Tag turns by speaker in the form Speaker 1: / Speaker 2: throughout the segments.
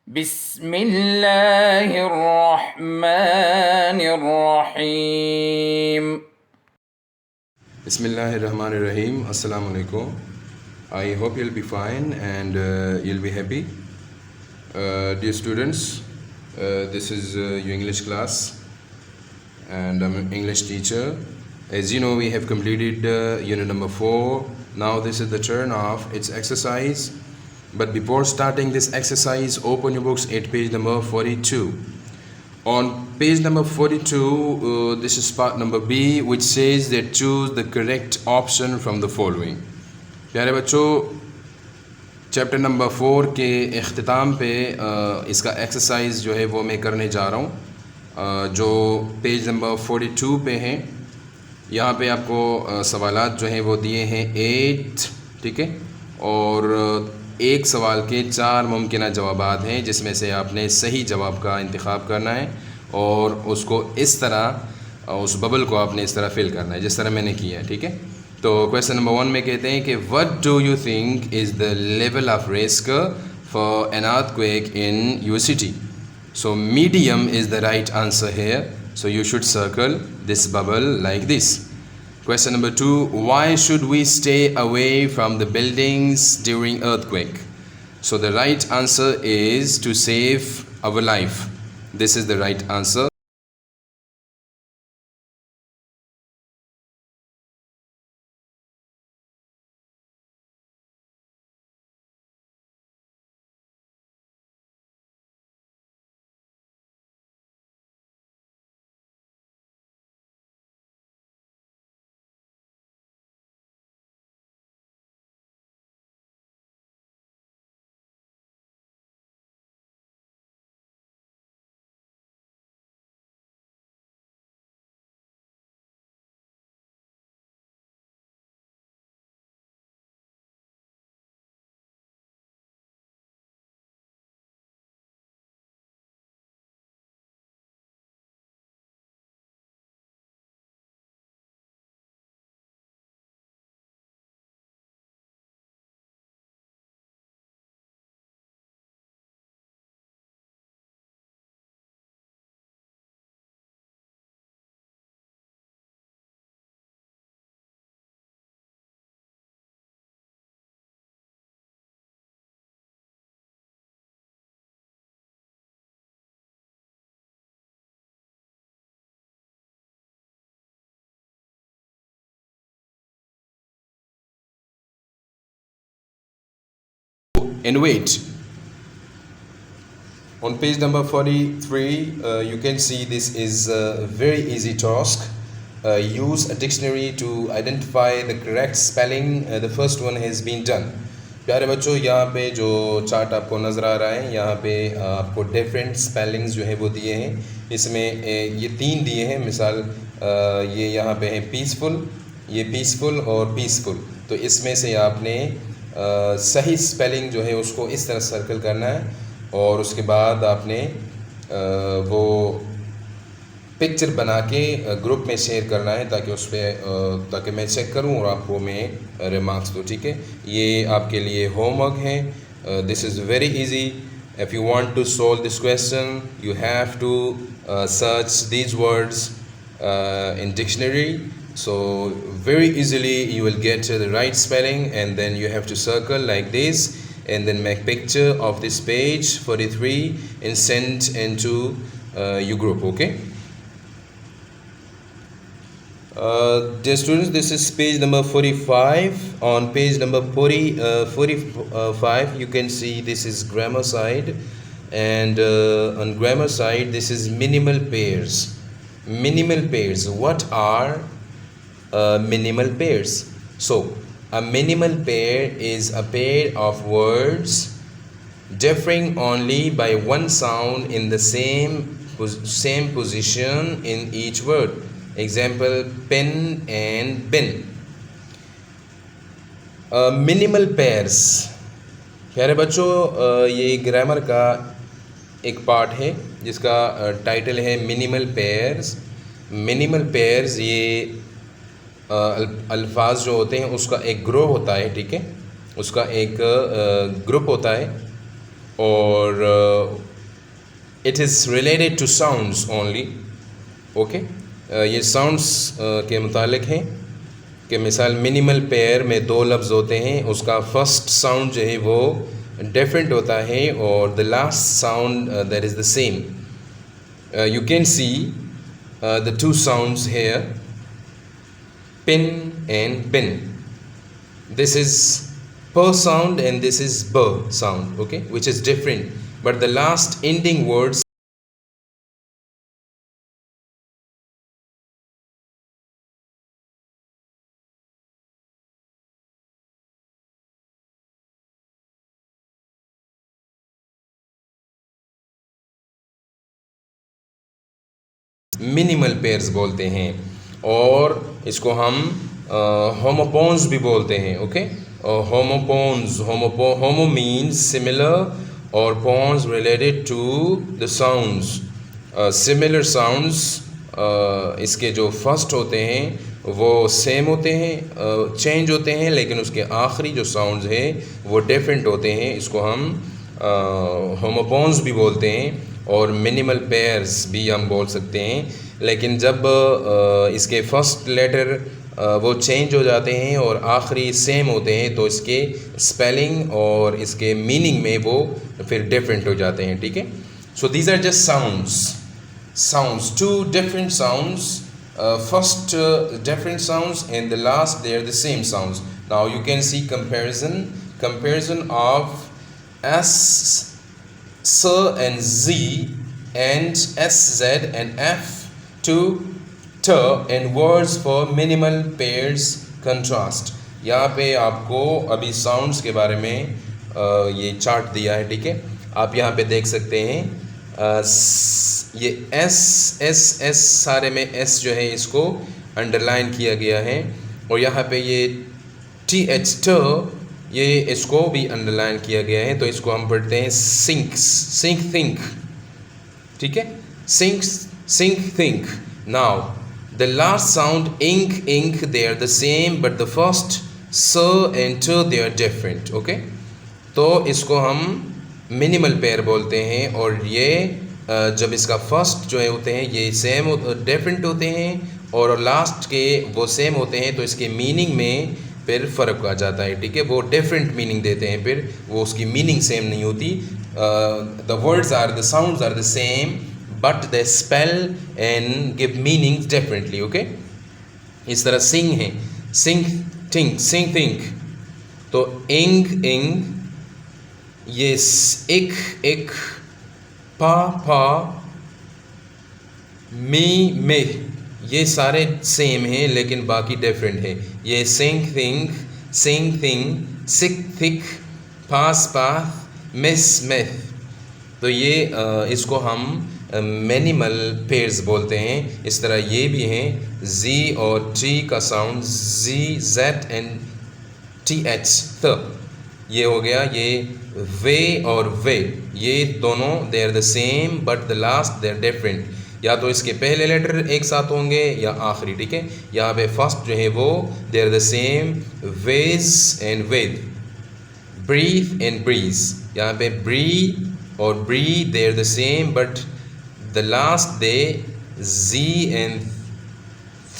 Speaker 1: Bismillahirrahmanirrahim.
Speaker 2: Bismillahirrahmanirrahim. Assalamu alaikum. I hope you'll be fine and you'll be happy. Dear students, this is your English class and I'm an English teacher. As you know, we have completed unit number 4. Now this is the turn of its exercise. But before starting this exercise, open your books at page number 42. On page number 42, this is part number B, which says that choose the correct option from the following. प्यारे बच्चों, chapter number 4 के इख्तिताम पे इसका exercise जो है वो मैं करने जा रहा हूँ, जो पेज नंबर 42 पे हैं. यहाँ पे आपको सवालात जो हैं वो दिए हैं 8, ठीक है, और एक सवाल के 4 मुमकिन जवाबात हैं, जिसमें से आपने सही जवाब का इंतखाब करना है और उसको इस तरह, उस बबल को आपने इस तरह फिल करना है जिस तरह मैंने किया है, ठीक है. तो क्वेश्चन नंबर 1 में कहते हैं कि what do you think is the level of risk for an earthquake in your city. So medium is the right answer here, so you should circle this bubble like this. Question number 2, why should we stay away from the buildings during earthquake? So the right answer is to save our life. This is the right answer. And wait. On page number 43, you can see this is a very easy task. Use a dictionary to identify the correct spelling. The first one has been done. प्यारे बच्चों, यहाँ पे जो chart आपको नज़र आ रहा है, यहाँ पे आपको डिफरेंट स्पेलिंग्स जो है वो दिए हैं. इसमें ये 3 दिए हैं. मिसाल ये यहाँ पे है पीसफुल, ये पीसफुल और पीसफुल. तो इसमें से आपने सही स्पेलिंग जो है उसको इस तरह सर्कल करना है और उसके बाद आपने वो पिक्चर बना के ग्रुप में शेयर करना है ताकि उस पर ताकि मैं चेक करूं और आपको मैं रिमार्क्स दूँ, ठीक है. ये आपके लिए होमवर्क है. This is very easy. If you want to solve this question you have to search these words in dictionary. So very easily you will get the right spelling, and then you have to circle like this and then make picture of this page 43 and send into your group. Okay, dear students, this is page number 45. On page number 45 you can see this is grammar side, and on grammar side this is minimal pairs. Minimal pairs. What are minimal pairs? So a minimal pair is a pair of words differing only by one sound in the same position in each word. Example, pen and bin. Minimal pairs. प्यारे बच्चों, ये grammar का एक part है जिसका title है minimal pairs. Minimal pairs ये अल्फाज जो होते हैं उसका एक ग्रुप होता है, ठीक है, उसका एक ग्रुप होता है और it is related to sounds only. Okay, ये साउंड्स के मुतालिक हैं कि मिसाल मिनिमल पेयर में दो लफ्ज़ होते हैं, उसका फर्स्ट साउंड जो है वो डिफरेंट होता है और the last sound that is the same. You can see the two sounds here, pin and pin. This is per sound and this is b sound, okay, which is different, but the last ending words minimal pairs बोलते हैं और इसको हम homophones भी बोलते हैं. Okay, homophones, homo means similar और phones related to the sounds. Similar sounds इसके जो फर्स्ट होते हैं वो सेम होते हैं, चेंज होते हैं, लेकिन उसके आखिरी जो साउंड्स हैं वो डिफरेंट होते हैं. इसको हम होमोपोन्स भी बोलते हैं और मिनिमल पेयर्स भी हम बोल सकते हैं. लेकिन जब इसके फर्स्ट लेटर वो चेंज हो जाते हैं और आखिरी सेम होते हैं तो इसके स्पेलिंग और इसके मीनिंग में वो फिर डिफरेंट हो जाते हैं. ठीक है, so these are just sounds, two different sounds, first different sounds and the last they are the same sounds. Now you can see comparison of S, S and Z and SZ and F to T and words for minimal pairs contrast. यहाँ पे आपको अभी sounds के बारे में ये chart दिया है. ठीक है, आप यहाँ पे देख सकते हैं ये S सारे में S जो है इसको अंडरलाइन किया गया है और यहाँ पे ये TH T ये इसको भी अंडरलाइन किया गया है. तो इसको हम पढ़ते हैं सिंक थिंक. ठीक है, sink think. Now the last sound ink they are the same but the first s and t they are different. Okay, तो इसको हम मिनिमल पेयर बोलते हैं और ये जब इसका फर्स्ट जो है होते हैं ये सेम डिफरेंट होते हैं और लास्ट के वो सेम होते हैं तो इसके मीनिंग में फिर फ़र्क आ जाता है. ठीक है, वो डिफरेंट मीनिंग देते हैं, फिर वो उसकी मीनिंग सेम नहीं होती. The words are the sounds are the same but they spell and give meanings differently. Okay, इस तरह सिंग है, सिंग थिंक. तो इंग ये इक पा मी ये सारे सेम हैं लेकिन बाकी डिफरेंट है. ये सिंग थिंग, सिक थिक, पास मिथ. तो ये इसको हम मिनिमल पेयर्स बोलते हैं. इस तरह ये भी हैं, Z और T का साउंड Z एंड TH थ. ये हो गया. ये वे और वे ये दोनों they are the same but the last they are different. या तो इसके पहले लेटर एक साथ होंगे या आखिरी. ठीक है, यहाँ पे फर्स्ट जो है वो they are the same, wedge and wed, breathe and breeze. यहाँ पे ब्री और ब्री they are the same but the last they Z and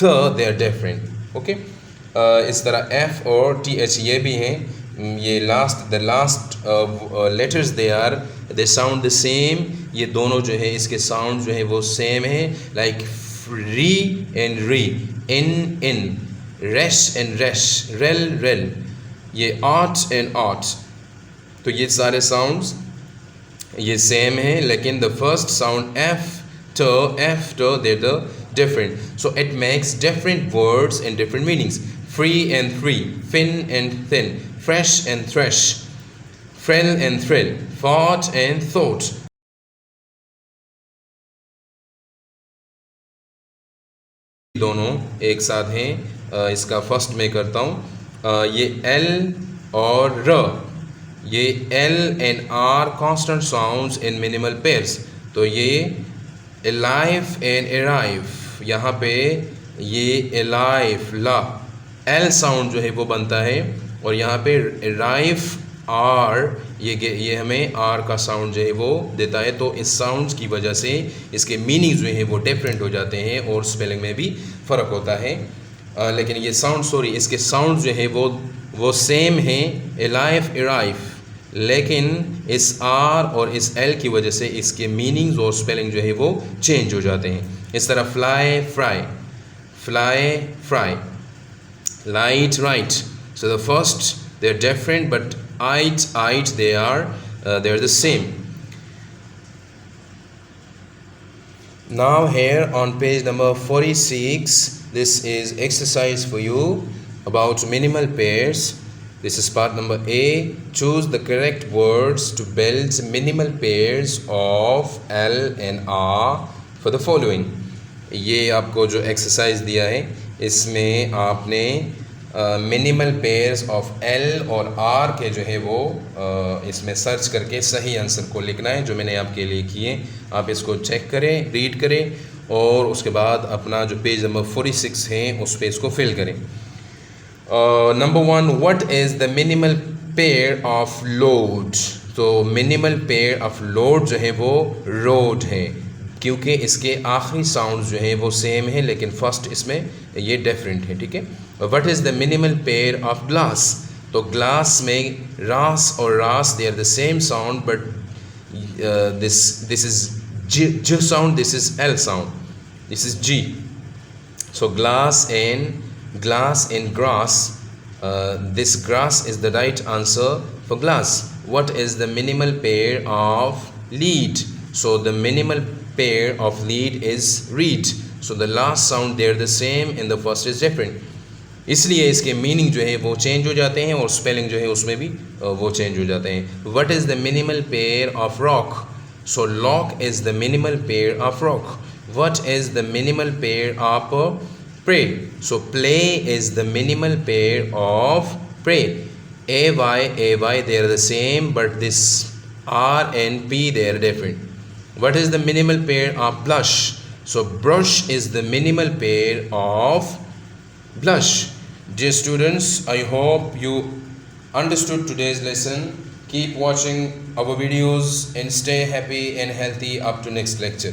Speaker 2: थ दे आर डिफरेंट. ओके, इस तरह F और TH ये भी हैं. ये the last letters they sound the same. ये दोनों जो है इसके साउंड जो है वो सेम है. लाइक री एंड री, इन, रेश एंड रेश, रेल. ये आर्ट एंड आर्ट. तो ये सारे साउंड्स ये सेम है लेकिन the first sound F to they're the different. So it makes different words and different meanings. Free and free, thin and thin, fresh and thresh, frill and thrill, thought and thought. दोनों एक साथ हैं. इसका first मैं करता हूँ. ये L और R, ये L and R consonant sounds in minimal pairs. तो ये alive and arrive, यहाँ पे ये alive ला L साउंड जो है वो बनता है और यहाँ पे arrive आर, ये हमें आर का साउंड जो है वो देता है। तो इस साउंड्स की वजह से इसके मीनिंग जो है वो डिफरेंट हो जाते हैं और स्पेलिंग में भी फ़र्क होता है। लेकिन ये इसके साउंड जो है वो सेम हैं, एलाइफ इराइफ, लेकिन इस आर और इस एल की वजह से इसके मीनिंग्स और स्पेलिंग जो है वो चेंज हो जाते हैं। इस तरह fly fry, fly fry, light right. So the first they're different, but it they're the same. Now here on page number 46, this is exercise for you about minimal pairs. This is part number A. Choose the correct words to build minimal pairs of L and R for the following. ये आपको जो exercise दिया है इसमें आपने minimal pairs of L और are के जो है वो इसमें सर्च करके सही आंसर को लिखना है, जो मैंने आपके लिए किए। आप इसको चेक करें, रीड करें और उसके बाद अपना जो पेज नंबर 46 है उस पे इसको फिल करें। Number 1, what is the minimal pair of load? तो मिनिमल पेयर ऑफ लोड जो है वो रोड है, क्योंकि इसके आखिरी साउंड जो है वो सेम है लेकिन फर्स्ट इसमें ये डिफरेंट है, ठीक है। What is the minimal pair of glass? तो ग्लास में रास और रास they are the same sound, but this is j sound, this is L sound, this is G. So glass and grass, this grass is the right answer for glass. What is the minimal pair of lead? So the minimal pair of lead is reed. So the last sound they are the same and the first is different. इसलिए इसके meaning जो है वो change हो जाते हैं और spelling जो है उसमें भी वो चेंज हो जाते हैं। What is the minimal pair of rock? So lock is the minimal pair of rock. What is the minimal pair of prey? So play is the minimal pair of prey. AY they are the same, but this R and P they are different. What is the minimal pair of blush? So brush is the minimal pair of blush. Dear students, I hope you understood today's lesson. Keep watching our videos and stay happy and healthy up to next lecture.